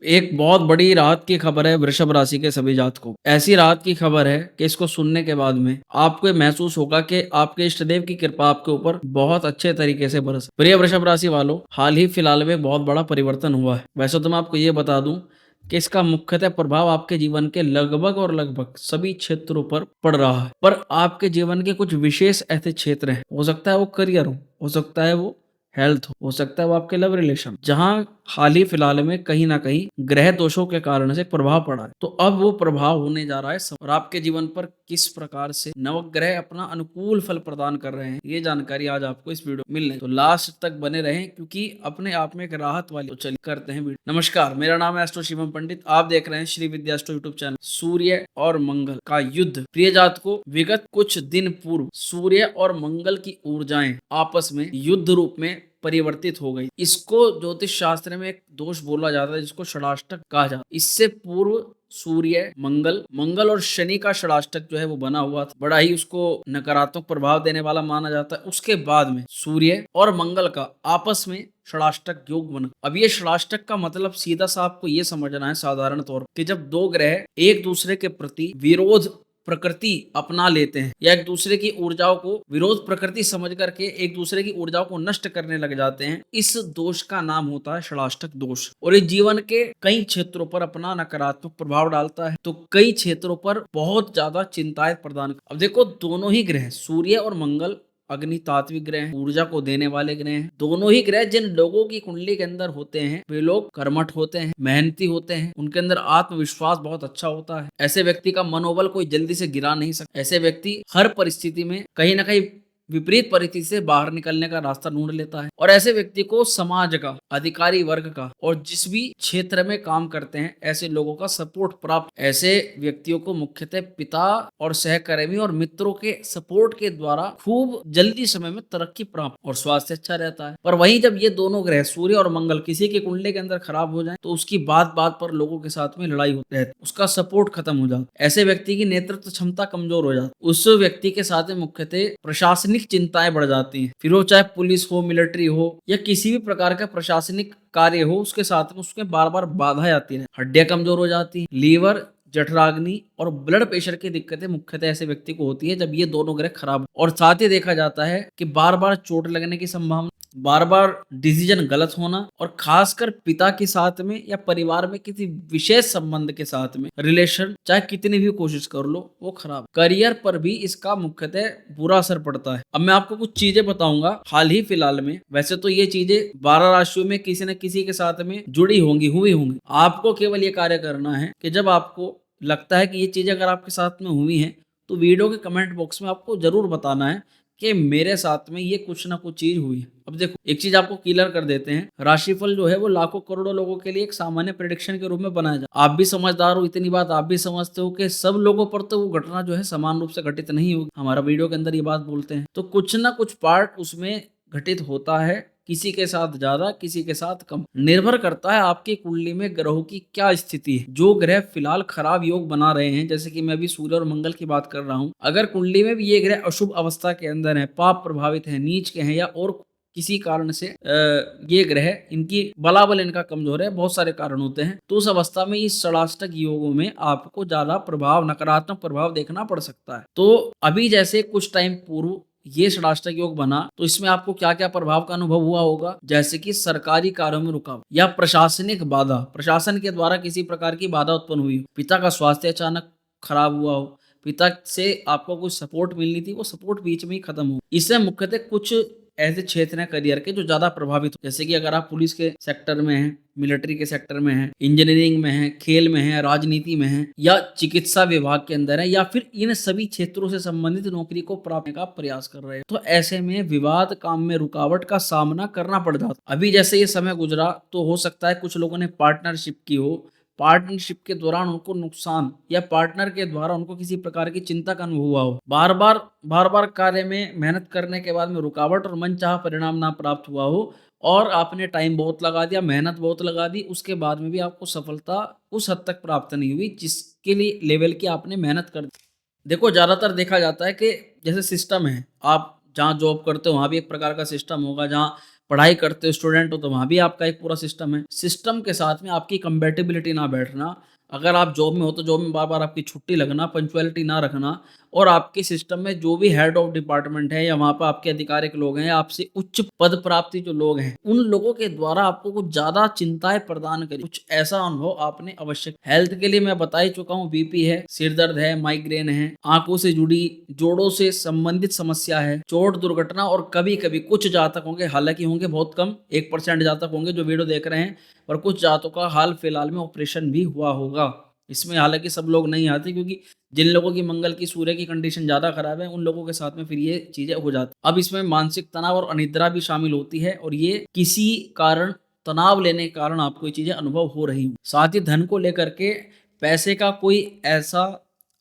एक बहुत बड़ी राहत की खबर है वृषभ राशि के सभी जातकों को। ऐसी राहत की खबर है कि इसको सुनने के बाद में आपको ये महसूस होगा कि आपके इष्टदेव की कृपा आपके ऊपर बहुत अच्छे तरीके से बरस। प्रिय वृषभ राशि वालों, हाल ही फिलहाल में बहुत बड़ा परिवर्तन हुआ है। वैसे तो मैं आपको ये बता दूं कि इसका मुख्यतः प्रभाव आपके जीवन के लगभग सभी क्षेत्रों पर पड़ रहा है, पर आपके जीवन के कुछ विशेष ऐसे क्षेत्र हैं। हो सकता है वो करियर हो सकता है वो हेल्थ हो सकता है वो आपके लव रिलेशन, जहां हाल ही फिलहाल में कहीं ना कहीं ग्रह दोषों के कारण से प्रभाव पड़ा है। तो अब वो प्रभाव होने जा रहा है और आपके जीवन पर किस प्रकार से नवग्रह अपना अनुकूल फल प्रदान कर रहे हैं, ये जानकारी आज आपको इस वीडियो में मिलने, तो लास्ट तक बने रहें क्योंकि अपने आप में एक राहत वाली। तो चलिए करते हैं वीडियो। नमस्कार, मेरा नाम है एस्ट्रो शिवम पंडित। आप देख रहे हैं श्री विद्या एस्ट्रो यूट्यूब चैनल। सूर्य और मंगल का युद्ध। प्रिय जात को विगत कुछ दिन पूर्व सूर्य और मंगल की ऊर्जाएं आपस में युद्ध रूप में परिवर्तित हो गई। इसको ज्योतिष शास्त्र में एक दोष बोला जाता है जिसको षडाष्टक कहा जाता है। इससे पूर्व सूर्य मंगल और शनि का षडाष्टक जो है वो बना हुआ था, बड़ा ही उसको नकारात्मक प्रभाव देने वाला माना जाता है। उसके बाद में सूर्य और मंगल का आपस में षडाष्टक योग बना। अब ये षडाष्टक का मतलब सीधा सा आपको ये समझना है साधारण तौर पर कि जब दो ग्रह एक दूसरे के प्रति विरोध प्रकृति अपना लेते हैं या एक दूसरे की ऊर्जाओं को विरोध प्रकृति समझ करके एक दूसरे की ऊर्जाओं को नष्ट करने लग जाते हैं, इस दोष का नाम होता है षडाष्टक दोष। और ये जीवन के कई क्षेत्रों पर अपना नकारात्मक प्रभाव डालता है, तो कई क्षेत्रों पर बहुत ज्यादा चिंताएं प्रदान। अब देखो, दोनों ही ग्रह सूर्य और मंगल अग्नि तात्विक ग्रह हैं, ऊर्जा को देने वाले ग्रह हैं। दोनों ही ग्रह जिन लोगों की कुंडली के अंदर होते हैं वे लोग कर्मठ होते हैं, मेहनती होते हैं, उनके अंदर आत्मविश्वास बहुत अच्छा होता है। ऐसे व्यक्ति का मनोबल कोई जल्दी से गिरा नहीं सकता। ऐसे व्यक्ति हर परिस्थिति में कहीं ना कहीं विपरीत परिस्थिति से बाहर निकलने का रास्ता ढूंढ लेता है। और ऐसे व्यक्ति को समाज का, अधिकारी वर्ग का और जिस भी क्षेत्र में काम करते हैं ऐसे लोगों का सपोर्ट प्राप्त। ऐसे व्यक्तियों को मुख्यतः पिता और सहकर्मी और मित्रों के सपोर्ट के द्वारा खूब जल्दी समय में तरक्की प्राप्त और स्वास्थ्य अच्छा रहता है। पर वहीं जब ये दोनों ग्रह सूर्य और मंगल किसी के कुंडली के अंदर खराब हो जाए तो उसकी बात बात पर लोगों के साथ में लड़ाई होती है, उसका सपोर्ट खत्म हो जाता। ऐसे व्यक्ति की नेतृत्व क्षमता कमजोर हो जाती। उस व्यक्ति के साथ में मुख्यतः प्रशासनिक चिंताएं बढ़ जाती हैं। फिर वो चाहे पुलिस हो, मिलिट्री हो या किसी भी प्रकार का प्रशासनिक कार्य हो, उसके साथ में उसके बार बार बाधाएं आती हैं। हड्डियां कमजोर हो जाती हैं। लीवर, जठराग्नि और ब्लड प्रेशर की दिक्कतें मुख्यतः ऐसे व्यक्ति को होती है जब ये दोनों ग्रह खराब। और साथ ही देखा जाता है कि बार बार चोट लगने की संभावना, बार बार डिसीजन गलत होना और खासकर पिता के साथ में या परिवार में किसी विशेष संबंध के साथ में रिलेशन चाहे कितनी भी कोशिश कर लो वो खराब। करियर पर भी इसका मुख्यतः बुरा असर पड़ता है। अब मैं आपको कुछ चीजें बताऊंगा हाल ही फिलहाल में। वैसे तो ये चीजें 12 राशियों में किसी न किसी के साथ में जुड़ी होंगी, हुई होंगी। आपको केवल ये कार्य करना है कि जब आपको लगता है कि ये चीजें अगर आपके साथ में हुई हैं तो वीडियो के कमेंट बॉक्स में आपको जरूर बताना है कि मेरे साथ में ये कुछ ना कुछ चीज हुई है। अब देखो, एक चीज आपको क्लियर कर देते हैं। राशिफल जो है वो लाखों करोड़ों लोगों के लिए एक सामान्य प्रेडिक्शन के रूप में बनाया जाए। आप भी समझदार हो, इतनी बात आप भी समझते हो कि सब लोगों पर तो वो घटना जो है समान रूप से घटित नहीं होगी। हमारा वीडियो के अंदर ये बात बोलते हैं, तो कुछ ना कुछ पार्ट उसमें घटित होता है, किसी के साथ ज्यादा, किसी के साथ कम। निर्भर करता है आपकी कुंडली में ग्रहों की क्या स्थिति है। जो ग्रह फिलहाल खराब योग बना रहे हैं, जैसे कि मैं अभी सूर्य और मंगल की बात कर रहा हूं, अगर कुंडली में भी ये ग्रह अशुभ अवस्था के अंदर है, पाप प्रभावित है, नीच के हैं या और किसी कारण से ये ग्रह इनकी बलाबल इनका कमजोर है, बहुत सारे कारण होते हैं, तो उस अवस्था में इस षडाष्टक योगों में आपको ज्यादा प्रभाव, नकारात्मक प्रभाव देखना पड़ सकता है। तो अभी जैसे कुछ टाइम पूर्व ये षडाष्टक योग बना तो इसमें आपको क्या क्या प्रभाव का अनुभव हुआ होगा, जैसे कि सरकारी कार्यों में रुकावट या प्रशासनिक बाधा, प्रशासन के द्वारा किसी प्रकार की बाधा उत्पन्न हुई, पिता का स्वास्थ्य अचानक खराब हुआ हो, पिता से आपको कुछ सपोर्ट मिलनी थी वो सपोर्ट बीच में ही खत्म हो। इससे मुख्यतः कुछ ऐसे क्षेत्र हैं करियर के जो ज्यादा प्रभावित हो, जैसे कि अगर आप पुलिस के सेक्टर में हैं, मिलिट्री के सेक्टर में है, इंजीनियरिंग में है, खेल में है, राजनीति में है या चिकित्सा विभाग के अंदर है या फिर इन सभी क्षेत्रों से संबंधित नौकरी को प्राप्त करने का प्रयास कर रहे हैं, तो ऐसे में विवाद, काम में रुकावट का सामना करना पड़ जाता। अभी जैसे ये समय गुजरा तो हो सकता है कुछ लोगों ने पार्टनरशिप की हो, पार्टनरशिप के दौरान उनको नुकसान या पार्टनर के द्वारा उनको किसी प्रकार की चिंता का अनुभव हुआ हो, बार बार कार्य में मेहनत करने के बाद में रुकावट और मनचाहा परिणाम ना प्राप्त हुआ हो और आपने टाइम बहुत लगा दिया, मेहनत बहुत लगा दी, उसके बाद में भी आपको सफलता उस हद तक प्राप्त नहीं हुई जिसके लिए लेवल की आपने मेहनत कर दी। देखो, ज्यादातर देखा जाता है कि जैसे सिस्टम है, आप जहाँ जॉब करते हो वहां भी एक प्रकार का सिस्टम होगा, जहाँ पढ़ाई करते हो, स्टूडेंट हो, तो वहाँ भी आपका एक पूरा सिस्टम है। सिस्टम के साथ में आपकी कंपैटिबिलिटी ना बैठना, अगर आप जॉब में हो तो जॉब में बार-बार आपकी छुट्टी लगना, पंक्चुअलिटी ना रखना और आपके सिस्टम में जो भी हेड ऑफ डिपार्टमेंट है या वहाँ पे आपके आधिकारिक लोग हैं, आपसे उच्च पद प्राप्ति जो लोग हैं, उन लोगों के द्वारा आपको कुछ ज़्यादा चिंताएँ प्रदान करी, कुछ ऐसा अनुभव आपने अवश्य। हेल्थ के लिए मैं बता ही चुका हूँ, बीपी है, सिर दर्द है, माइग्रेन है, आँखों से जुड़ी, जोड़ों से संबंधित समस्या है, चोट दुर्घटना और कभी-कभी कुछ जातक होंगे, हालाँकि होंगे बहुत कम, 1% जातक होंगे जो वीडियो देख रहे हैं, और कुछ जातकों का हाल फिलहाल में ऑपरेशन भी हुआ होगा। इसमें हालाँकि सब लोग नहीं आते, क्योंकि जिन लोगों की मंगल की सूर्य की कंडीशन ज़्यादा खराब है, उन लोगों के साथ में फिर ये चीज़ें हो जाती। अब इसमें मानसिक तनाव और अनिद्रा भी शामिल होती है, और ये किसी कारण तनाव लेने के कारण आपको ये चीज़ें अनुभव हो रही हों। साथ ही धन को लेकर के पैसे का कोई ऐसा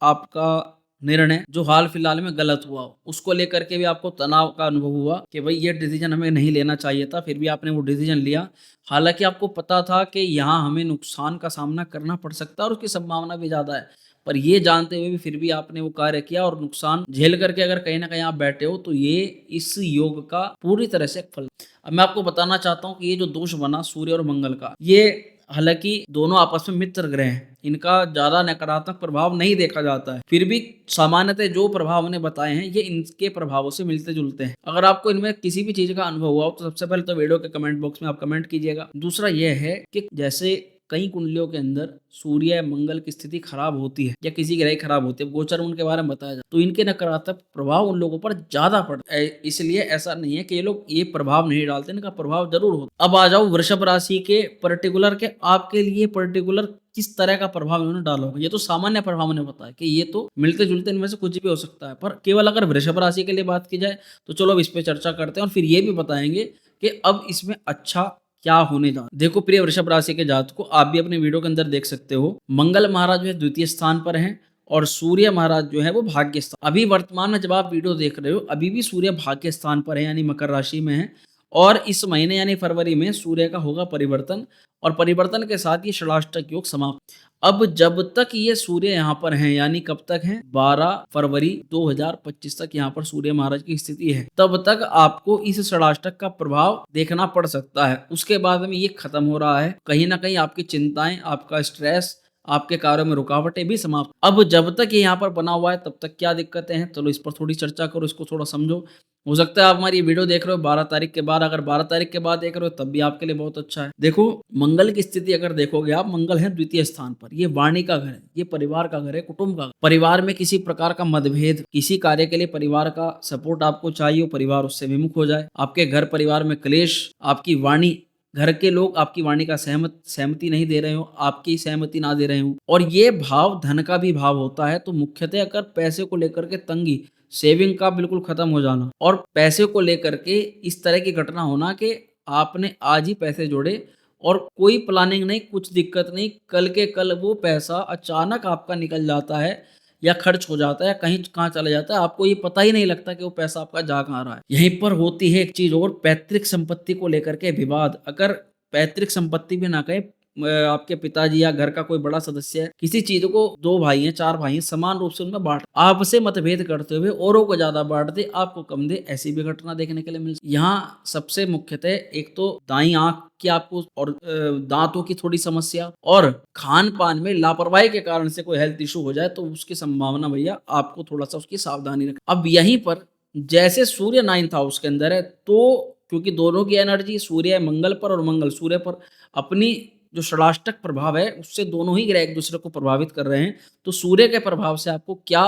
आपका निर्णय जो हाल फिलहाल में गलत हुआ हो, उसको लेकर के भी आपको तनाव का अनुभव हुआ कि भाई ये डिसीजन हमें नहीं लेना चाहिए था, फिर भी आपने वो डिसीजन लिया। हालाँकि आपको पता था कि यहाँ हमें नुकसान का सामना करना पड़ सकता है और उसकी संभावना भी ज़्यादा है। पर ये जानते हुए भी फिर भी आपने वो कार्य किया, और नुकसान झेल करके अगर कहीं न कहीं आप बैठे हो, तो ये इस योग का पूरी तरह से फल। अब मैं आपको बताना चाहता हूँ कि ये जो दोष बना सूर्य और मंगल का, ये हालाँकि दोनों आपस में मित्र ग्रह हैं, इनका ज़्यादा नकारात्मक प्रभाव नहीं देखा जाता है। फिर भी सामान्यतः जो प्रभाव मैंने बताए हैं, ये इनके प्रभावों से मिलते-जुलते हैं। अगर आपको इनमें किसी भी चीज़ का अनुभव हुआ हो, तो सबसे पहले तो वीडियो के कमेंट बॉक्स में आप कमेंट कीजिएगा। दूसरा ये है कि जैसे कई कुंडलियों के अंदर सूर्य मंगल की स्थिति खराब होती है या किसी ग्रह की खराब होती है, गोचर उनके बारे में बताया जाए, तो इनके नकारात्मक प्रभाव उन लोगों पर ज्यादा पड़ता है। इसलिए ऐसा नहीं है कि ये लोग ये प्रभाव नहीं डालते, इनका प्रभाव जरूर होता है। अब आ जाओ वृषभ राशि के पर्टिकुलर के आपके लिए पर्टिकुलर किस तरह का प्रभाव इन्होंने डाला होगा। ये तो सामान्य प्रभाव ने बताया कि ये तो मिलते जुलते इनमें से कुछ भी हो सकता है, पर केवल अगर वृषभ राशि के लिए बात की जाए तो चलो अब इस पे चर्चा करते हैं और फिर ये भी बताएंगे कि अब इसमें अच्छा क्या होने जा। देखो प्रिय वृषभ राशि के जातकों, आप भी अपने वीडियो के अंदर देख सकते हो, मंगल महाराज जो है द्वितीय स्थान पर हैं और सूर्य महाराज जो है वो भाग्य स्थान। अभी वर्तमान में जब आप वीडियो देख रहे हो, अभी भी सूर्य भाग्य स्थान पर है, यानी मकर राशि में है, और इस महीने यानी फरवरी में सूर्य का होगा परिवर्तन, और परिवर्तन के साथ ये षडाष्टक योग समाप्त। अब जब तक ये सूर्य यहाँ पर हैं, यानी कब तक हैं, 12 फरवरी 2025 तक यहाँ पर सूर्य महाराज की स्थिति है, तब तक आपको इस षडाष्टक का प्रभाव देखना पड़ सकता है। उसके बाद में ये खत्म हो रहा है, कहीं ना कहीं आपकी चिंताएं, आपका स्ट्रेस, आपके कार्यों में रुकावटें भी समाप्त। अब जब तक ये यहाँ पर बना हुआ है, तब तक क्या दिक्कतें हैं, चलो इस पर थोड़ी चर्चा करो, इसको थोड़ा समझो। हो सकता है आप हमारी वीडियो देख रहे हो 12 तारीख के बाद, अगर 12 तारीख के बाद देख रहे हो तब भी आपके लिए बहुत अच्छा है। देखो मंगल की स्थिति अगर देखोगे आप, मंगल है द्वितीय स्थान पर, ये वाणी का घर है, ये परिवार का घर है, कुटुंब का घर। परिवार में किसी प्रकार का मतभेद, किसी कार्य के लिए परिवार का सपोर्ट आपको चाहिए हो, परिवार उससे विमुख हो जाए, आपके घर परिवार में क्लेश, आपकी वाणी, घर के लोग आपकी वाणी का सहमति नहीं दे रहे हो, आपकी सहमति ना दे रहे हो, और ये भाव धन का भी भाव होता है। तो मुख्यतः अगर पैसे को लेकर के तंगी, सेविंग का बिल्कुल खत्म हो जाना, और पैसे को लेकर के इस तरह की घटना होना कि आपने आज ही पैसे जोड़े और कोई प्लानिंग नहीं, कुछ दिक्कत नहीं, कल के कल वो पैसा अचानक आपका निकल जाता है या खर्च हो जाता है, कहीं कहाँ चला जाता है, आपको ये पता ही नहीं लगता कि वो पैसा आपका जा कहाँ रहा है। यहीं पर होती है एक चीज और, पैतृक संपत्ति को लेकर के विवाद। अगर पैतृक संपत्ति भी ना कहे, आपके पिताजी या घर का कोई बड़ा सदस्य है, किसी चीज को, 2 भाई हैं, 4 भाई हैं, समान रूप से उनमें बांट, आपसे मतभेद करते हुए औरों को ज्यादा बांट दे, आपको कम दे, ऐसी भी घटना देखने के लिए मिल। यहाँ सबसे मुख्यतः एक तो दाई आंख की आपको, और दांतों की थोड़ी समस्या, और खान पान में लापरवाही के कारण से कोई हेल्थ इशू हो जाए, तो उसकी संभावना भैया आपको थोड़ा सा उसकी सावधानी रखें। अब यहीं पर जैसे सूर्य 9th हाउस के अंदर है, तो क्योंकि दोनों की एनर्जी, सूर्य मंगल पर और मंगल सूर्य पर, अपनी जो षडाष्टक प्रभाव है उससे दोनों ही ग्रह एक दूसरे को प्रभावित कर रहे हैं। तो सूर्य के प्रभाव से आपको क्या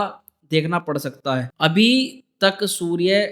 देखना पड़ सकता है, अभी तक सूर्य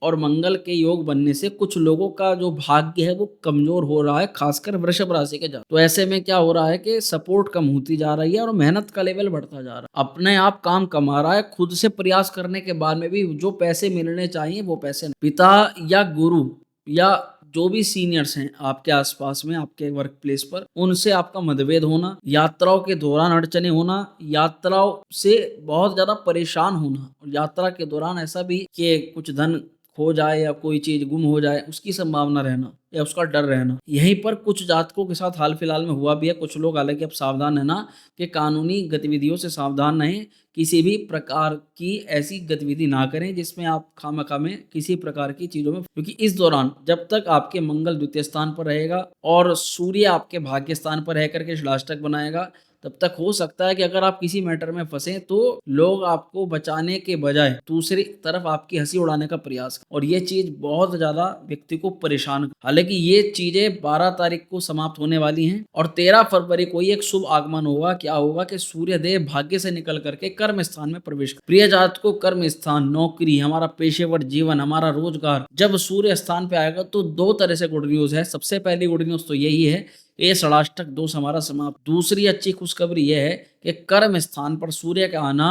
और मंगल के योग बनने से कुछ लोगों का जो भाग्य है वो कमजोर हो रहा है, खासकर वृषभ राशि के जातक। तो ऐसे में क्या हो रहा है कि सपोर्ट कम होती जा रही है और मेहनत का लेवल बढ़ता जा रहा है, अपने आप काम कमा रहा है, खुद से प्रयास करने के बाद में भी जो पैसे मिलने चाहिए वो पैसे नहीं। पिता या गुरु या जो भी सीनियर्स हैं आपके आसपास में, आपके वर्क प्लेस पर, उनसे आपका मतभेद होना, यात्राओं के दौरान अड़चने होना, यात्राओं से बहुत ज्यादा परेशान होना, और यात्रा के दौरान ऐसा भी कि कुछ धन खो जाए या कोई चीज़ गुम हो जाए, उसकी संभावना रहना या उसका डर रहना। यहीं पर कुछ जातकों के साथ हाल-फिलहाल में हुआ भी है। कुछ लोग हालाँकि अब सावधान है ना कि कानूनी गतिविधियों से सावधान रहें, किसी भी प्रकार की ऐसी गतिविधि ना करें जिसमें आप खामखा में किसी प्रकार की चीज़ों में, क्योंकि इस दौरान जब तक आपके मंगल द्वितीय स्थान पर रहेगा और सूर्य आपके भाग्य स्थान पर रह करके षडाष्टक बनाएगा, तब तक हो सकता है कि अगर आप किसी मैटर में फँसे तो लोग आपको बचाने के बजाय दूसरी तरफ आपकी हँसी उड़ाने का प्रयास करें और ये चीज़ बहुत ज़्यादा व्यक्ति को परेशान। हालाँकि ये चीज़ें 12 तारीख को समाप्त होने वाली हैं और 13 फरवरी को ही एक शुभ आगमन होगा। क्या होगा कि सूर्यदेव भाग्य से निकल करके कर्म स्थान में प्रवेश कर प्रिय जातकों, कर्म स्थान, नौकरी, हमारा पेशेवर जीवन, हमारा रोजगार जब सूर्य स्थान पे आएगा तो 2 तरह से गुड न्यूज़ है। सबसे पहली गुड न्यूज़ तो यही है, ये षडाष्टक दोष हमारा समाप्त। दूसरी अच्छी खुशखबरी यह है कि कर्म स्थान पर सूर्य का आना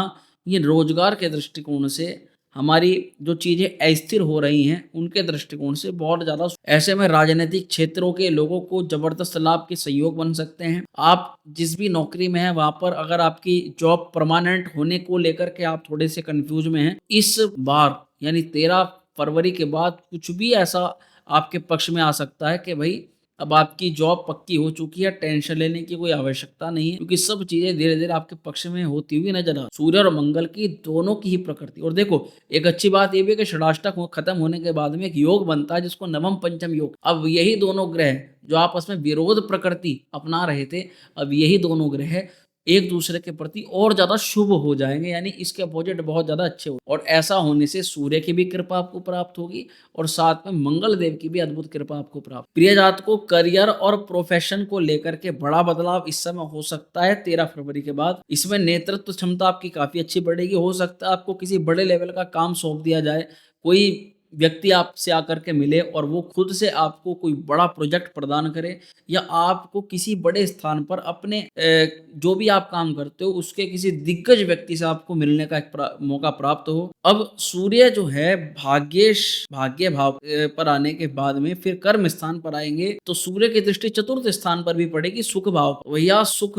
ये रोजगार के दृष्टिकोण से, हमारी जो चीजें अस्थिर हो रही हैं उनके दृष्टिकोण से बहुत ज्यादा। ऐसे में राजनीतिक क्षेत्रों के लोगों को जबरदस्त लाभ के सहयोग बन सकते हैं। आप जिस भी नौकरी में हैं वहां पर अगर आपकी जॉब परमानेंट होने को लेकर के आप थोड़े से कंफ्यूज में हैं, इस बार यानी 13 फरवरी के बाद कुछ भी ऐसा आपके पक्ष में आ सकता है कि भाई अब आपकी जॉब पक्की हो चुकी है, टेंशन लेने की कोई आवश्यकता नहीं है, क्योंकि सब चीजें धीरे-धीरे आपके पक्ष में होती हुई नजर आ। सूर्य और मंगल की दोनों की ही प्रकृति, और देखो एक अच्छी बात ये भी है कि षडाष्टक खत्म होने के बाद में एक योग बनता है जिसको नवम पंचम योग। अब यही दोनों ग्रह जो आपस में विरोध प्रकृति अपना रहे थे, अब यही दोनों ग्रह एक दूसरे के प्रति और ज्यादा शुभ हो जाएंगे, यानी इसके अपोजिट बहुत ज्यादा अच्छे हो, और ऐसा होने से सूर्य की भी कृपा आपको प्राप्त होगी और साथ में मंगल देव की भी अद्भुत कृपा आपको प्राप्त। प्रिय जातकों, करियर और प्रोफेशन को लेकर के बड़ा बदलाव इस समय हो सकता है 13 फरवरी के बाद। इसमें नेतृत्व क्षमता आपकी काफी अच्छी बढ़ेगी। हो सकता है आपको किसी बड़े लेवल का काम सौंप दिया जाए, कोई व्यक्ति आपसे आकर के मिले और वो खुद से आपको कोई बड़ा प्रोजेक्ट प्रदान करे, या आपको किसी बड़े स्थान पर अपने जो भी आप काम करते हो उसके किसी दिग्गज व्यक्ति से आपको मिलने का एक मौका प्राप्त हो। अब सूर्य जो है भाग्य भाव पर आने के बाद में फिर कर्म स्थान पर आएंगे तो सूर्य की दृष्टि चतुर्थ स्थान पर भी पड़ेगी, सुख भाव। भैया सुख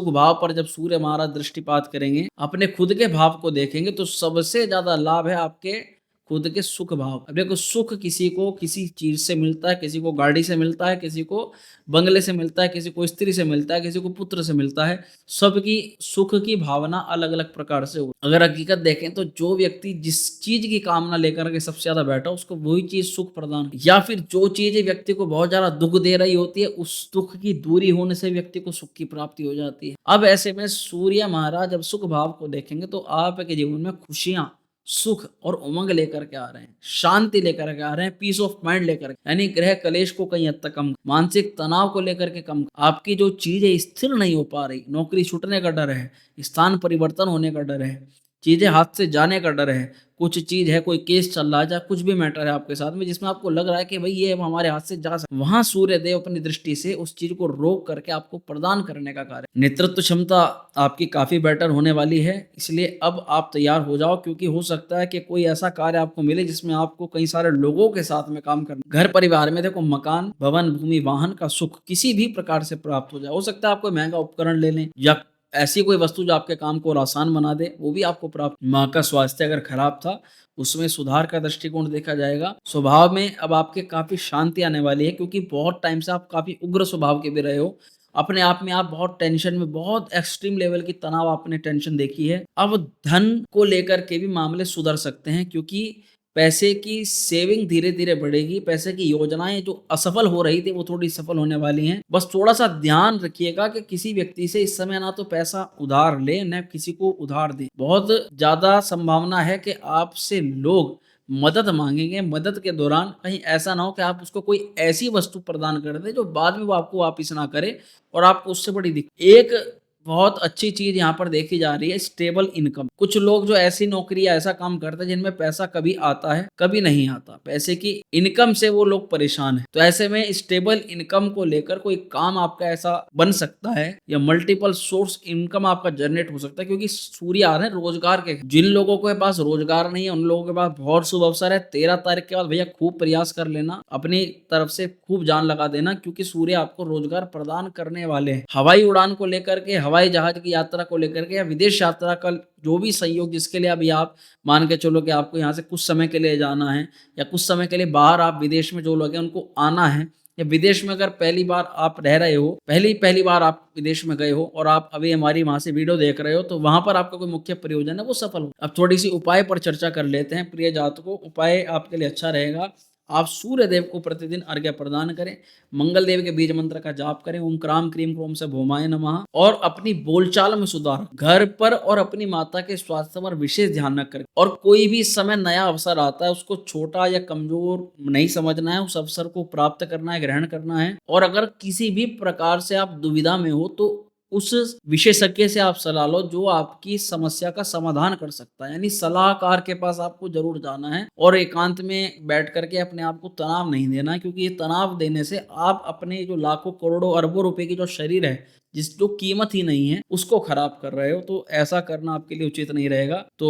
भाव पर जब सूर्य महाराज दृष्टिपात करेंगे, अपने खुद के भाव को देखेंगे तो सबसे ज्यादा लाभ है आपके खुद के सुख भाव। अब देखो, सुख किसी को किसी चीज से मिलता है, किसी को गाड़ी से मिलता है, किसी को बंगले से मिलता है, किसी को स्त्री से मिलता है, किसी को पुत्र से मिलता है। सबकी सुख की भावना अलग अलग प्रकार से हो। अगर हकीकत देखें तो जो व्यक्ति जिस चीज की कामना लेकर के सबसे ज्यादा बैठा उसको वही चीज सुख प्रदान, या फिर जो चीज व्यक्ति को बहुत ज्यादा दुख दे रही होती है उस दुख की दूरी होने से व्यक्ति को सुख की प्राप्ति हो जाती है। अब ऐसे में सूर्य महाराज जब सुख भाव को देखेंगे तो आपके जीवन में खुशियां, सुख और उमंग लेकर के आ रहे हैं, शांति लेकर के आ रहे हैं, पीस ऑफ माइंड लेकर के, यानी ग्रह कलेश को कहीं हद तक कम, मानसिक तनाव को लेकर के कम। आपकी जो चीजें स्थिर नहीं हो पा रही, नौकरी छूटने का डर है, स्थान परिवर्तन होने का डर है, चीजें हाथ से जाने का डर है, कुछ चीज है, कोई केस चल रहा है, या कुछ भी मैटर है आपके साथ में जिसमें आपको लग रहा है कि भाई ये हमारे हाथ से जा सकता, वहां सूर्य देव अपनी दृष्टि से उस चीज को रोक करके आपको प्रदान करने का कार्य। नेतृत्व क्षमता आपकी काफी बेटर होने वाली है, इसलिए अब आप तैयार हो जाओ, क्योंकि हो सकता है कि कोई ऐसा कार्य आपको मिले जिसमें आपको कई सारे लोगों के साथ में काम करना। घर परिवार में देखो, मकान, भवन, भूमि, वाहन का सुख किसी भी प्रकार से प्राप्त हो जाए। हो सकता है आपको महंगा उपकरण ले लें या ऐसी कोई वस्तु जो आपके काम को और आसान बना दे, वो भी आपको प्राप्त। माँ का स्वास्थ्य अगर खराब था उसमें सुधार का दृष्टिकोण देखा जाएगा। स्वभाव में अब आपके काफी शांति आने वाली है, क्योंकि बहुत टाइम से आप काफी उग्र स्वभाव के भी रहे हो। अपने आप में आप बहुत टेंशन में, बहुत एक्सट्रीम लेवल की तनाव आपने टेंशन देखी है। अब धन को लेकर के भी मामले सुधर सकते हैं, क्योंकि पैसे की सेविंग धीरे धीरे बढ़ेगी। पैसे की योजनाएं जो असफल हो रही थी वो थोड़ी सफल होने वाली हैं। बस थोड़ा सा ध्यान रखिएगा कि किसी व्यक्ति से इस समय ना तो पैसा उधार ले, न किसी को उधार दे। बहुत ज्यादा संभावना है कि आपसे लोग मदद मांगेंगे। मदद के दौरान कहीं ऐसा ना हो कि आप उसको कोई ऐसी वस्तु प्रदान कर दे जो बाद में वो आपको वापिस ना करे और आपको उससे बड़ी दिक्कत। एक बहुत अच्छी चीज यहाँ पर देखी जा रही है, स्टेबल इनकम। कुछ लोग जो ऐसी नौकरी या ऐसा काम करते हैं जिनमें पैसा कभी आता है कभी नहीं आता, पैसे की इनकम से वो लोग परेशान हैं। तो ऐसे में स्टेबल इनकम को लेकर कोई काम आपका ऐसा बन सकता है या मल्टीपल सोर्स इनकम आपका जनरेट हो सकता है, क्योंकि सूर्य आ रहे हैं रोजगार के। जिन लोगों के पास रोजगार नहीं है उन लोगों के पास बहुत शुभ अवसर है। 13 तारीख के बाद भैया खूब प्रयास कर लेना, अपनी तरफ से खूब जान लगा देना, क्योंकि सूर्य आपको रोजगार प्रदान करने वाले हैं। हवाई उड़ान को लेकर के, हवाई जहाज की यात्रा को लेकर के या विदेश यात्रा का जो भी संयोग जिसके लिए अभी आप मान के चलो कि आपको यहाँ से कुछ समय के लिए जाना है या कुछ समय के लिए बाहर आप विदेश में जो लोग हैं उनको आना है, या विदेश में अगर पहली बार आप रह रहे हो, पहली बार आप विदेश में गए हो और आप अभी हमारी वहाँ से वीडियो देख रहे हो, तो वहाँ पर आपका कोई मुख्य प्रयोजन है वो सफल हो। अब थोड़ी-सी उपाय पर चर्चा कर लेते हैं प्रिय जातकों। उपाय आपके लिए अच्छा रहेगा, आप सूर्य देव को प्रतिदिन अर्घ्य प्रदान करें, मंगल देव के बीज मंत्र का जाप करें, ओम क्राम क्रीम क्रोम से भौमाय नमः, और अपनी बोलचाल में सुधार, घर पर और अपनी माता के स्वास्थ्य पर विशेष ध्यान रखें। और कोई भी इस समय नया अवसर आता है उसको छोटा या कमजोर नहीं समझना है, उस अवसर को प्राप्त करना है, ग्रहण करना है। और अगर किसी भी प्रकार से आप दुविधा में हो तो उस विशेषज्ञ से आप सलाह लो जो आपकी समस्या का समाधान कर सकता है, यानी सलाहकार के पास आपको जरूर जाना है और एकांत में बैठ करके अपने आप को तनाव नहीं देना है, क्योंकि ये तनाव देने से आप अपने जो लाखों करोड़ों अरबों रुपए की जो शरीर है जिस जो कीमत ही नहीं है उसको खराब कर रहे हो, तो ऐसा करना आपके लिए उचित नहीं रहेगा। तो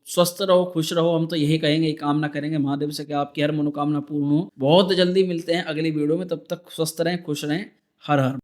स्वस्थ रहो, खुश रहो, हम तो यही कहेंगे, कामना करेंगे महादेव से कि आपकी हर मनोकामना पूर्ण हो। बहुत जल्दी मिलते हैं अगली वीडियो में, तब तक स्वस्थ रहें, खुश रहें। हर हर